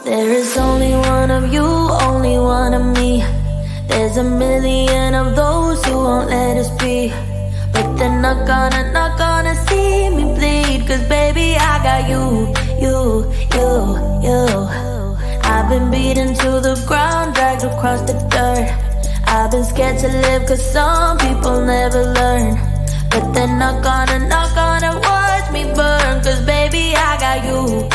There is only one of you, only one of me. There's a million of those who won't let us be. But they're not gonna see me bleed. Cause baby, I got you. I've been beaten to the ground, dragged across the dirt. I've been scared to live cause some people never learn. But they're not gonna watch me burn. Cause baby, I got you.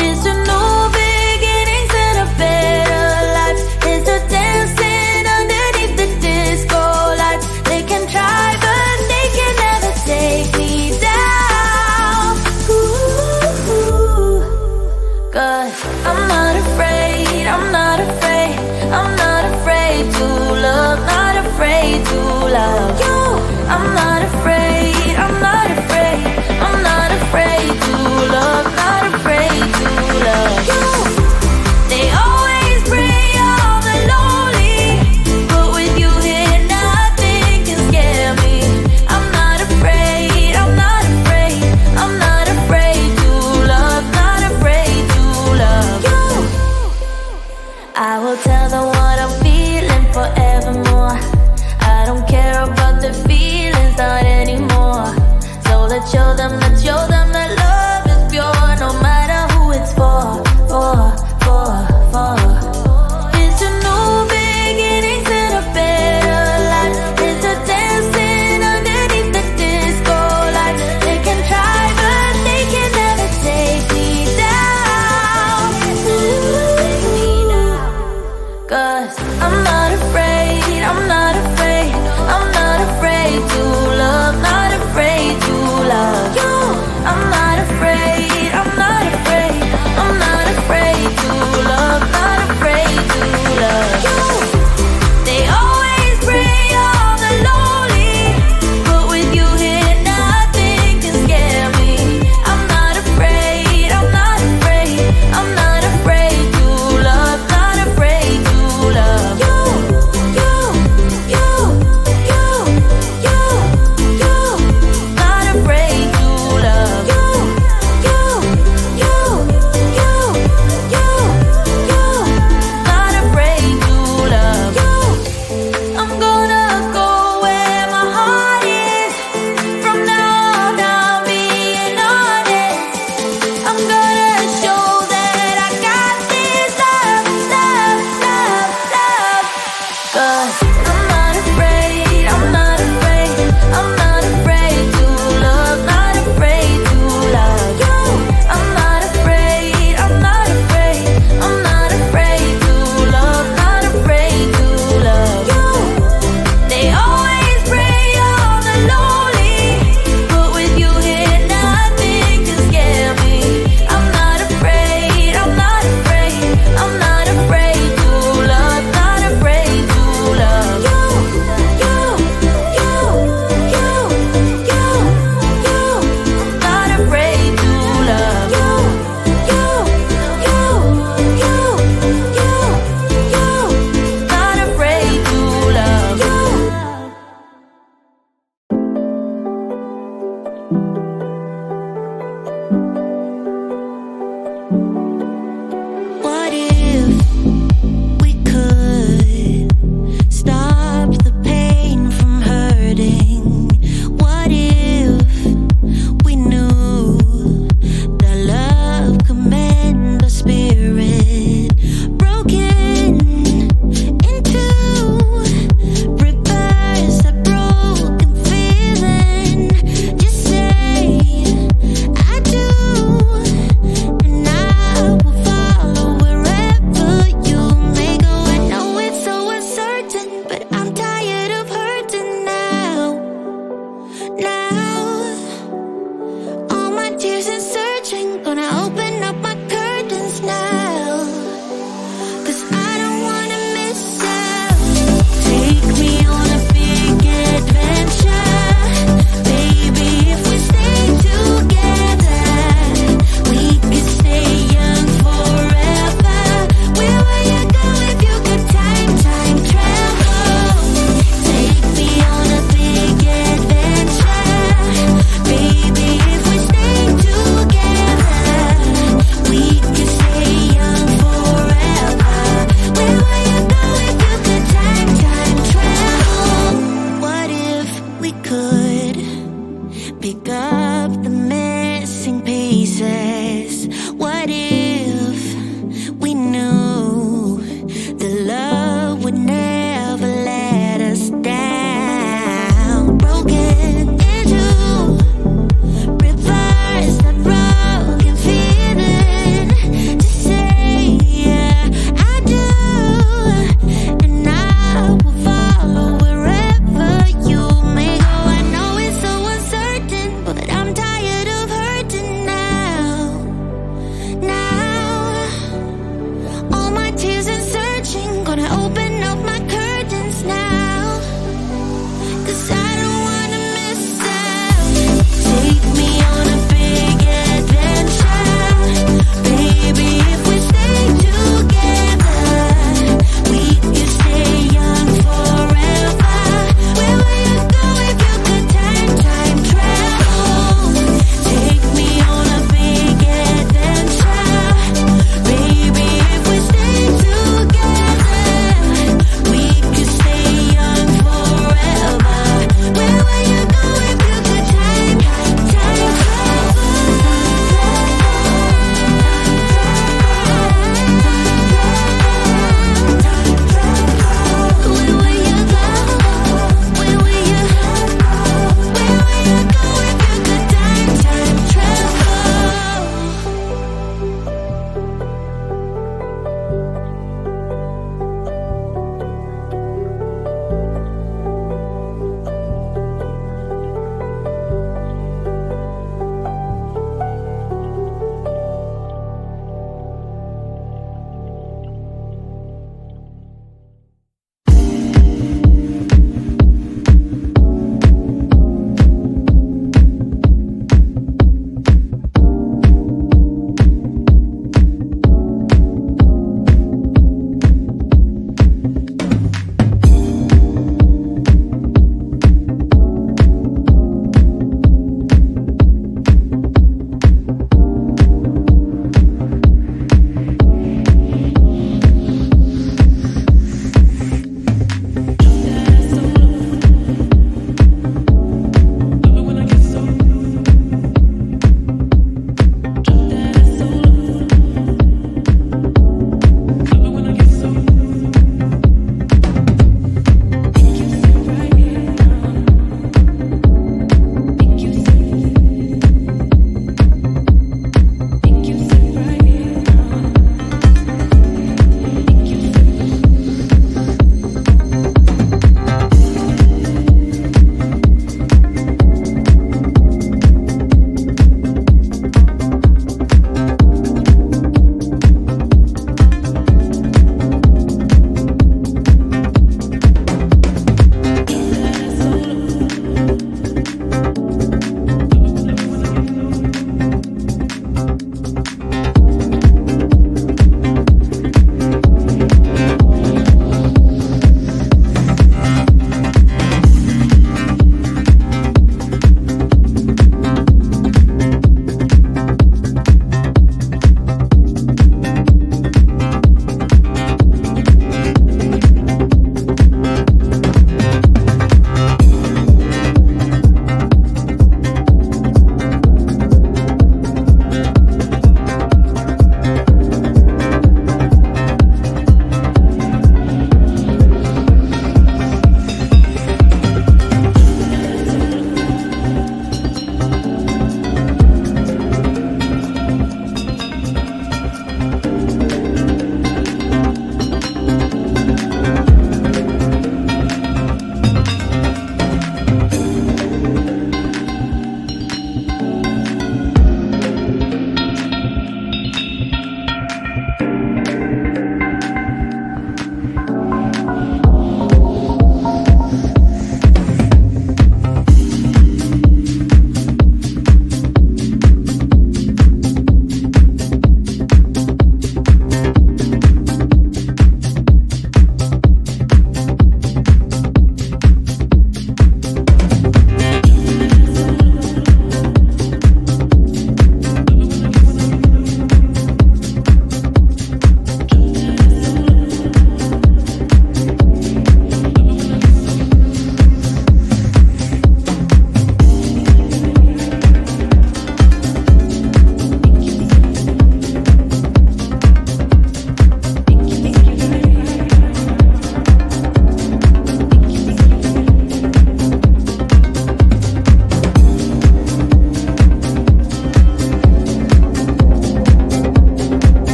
It's a new beginnings and a better life. It's a dancing underneath the disco lights. They can try but they can never take me down. Ooh, God, I'm not afraid, I'm not afraid. I'm not afraid to love, not afraid to love you. I'm not afraid, I'm not afraid. I'm not afraid to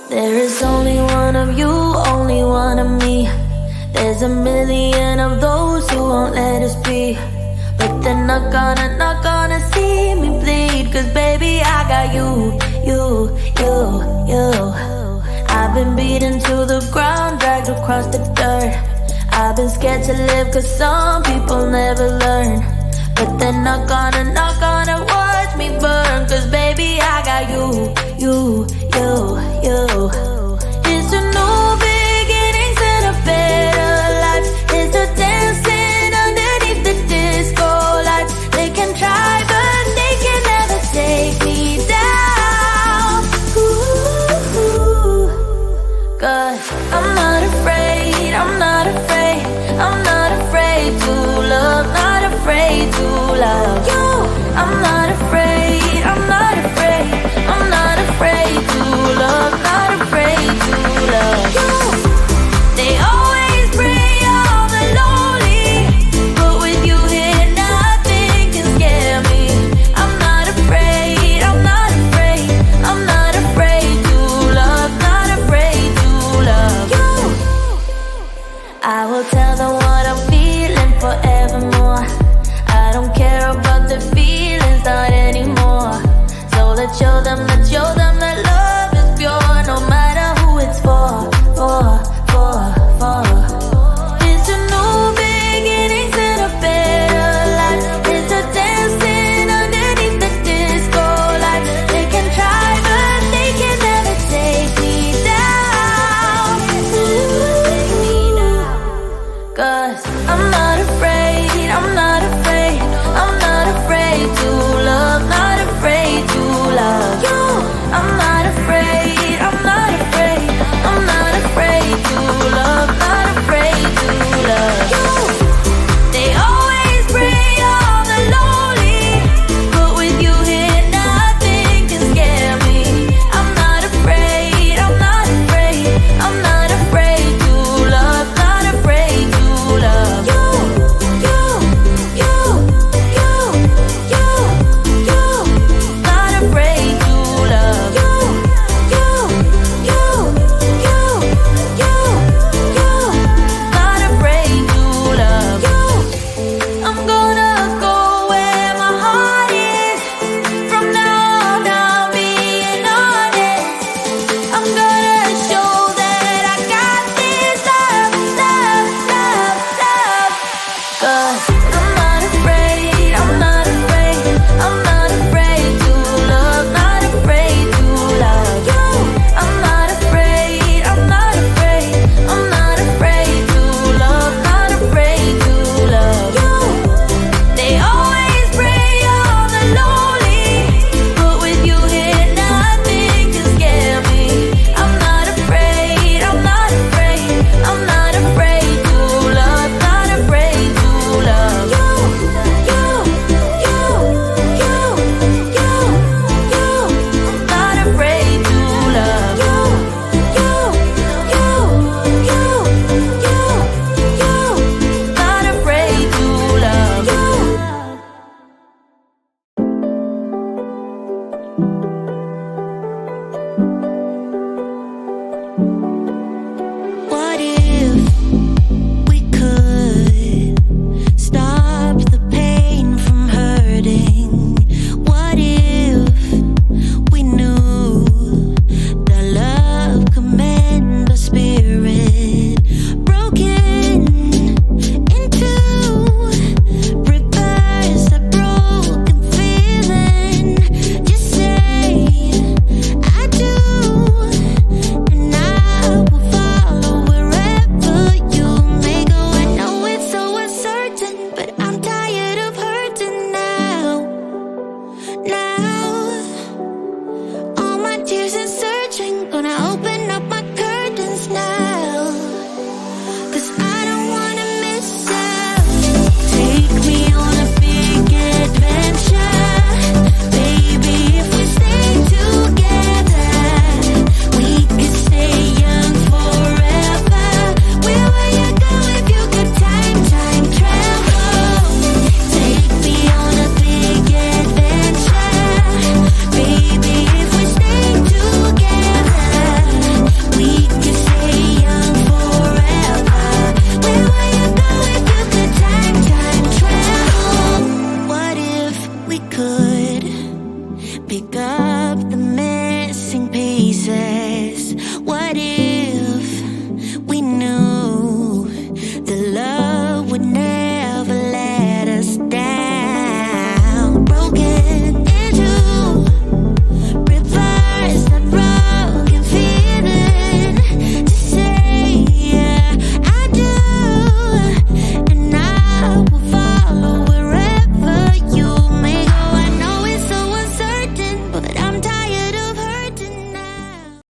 There is only one of you, only one of me. There's a million of those who won't let us be. But they're not gonna see me bleed. Cause baby, I got you. I've been beaten to the ground, dragged across the dirt. I've been scared to live cause some people never learn. But they're not gonna watch me burn. Cause baby, I got you. It's a new beginning and a better life. It's a dancing underneath the disco lights. They can try but they can never take me down. Ooh. Cause I'm not afraid, I'm not afraid, I'm not afraid to love, not afraid to love you. I'm not afraid, I'm not afraid, I'm not afraid to love, not afraid to love you. They always bring all the lonely, but with you here nothing can scare me. I'm not afraid, I'm not afraid, I'm not afraid to love, not afraid to love you. I will tell them what I'm feeling forevermore. I don't care about the feelings, not anymore. So let's show them that love is pure, no matter who it's for. It's a new beginning and a better life. It's a dancing underneath the disco lights. They can try but they can never take me down. Cause I'm not afraid, I'm not afraid, I'm not afraid to love, not afraid to love you. I'm not afraid. say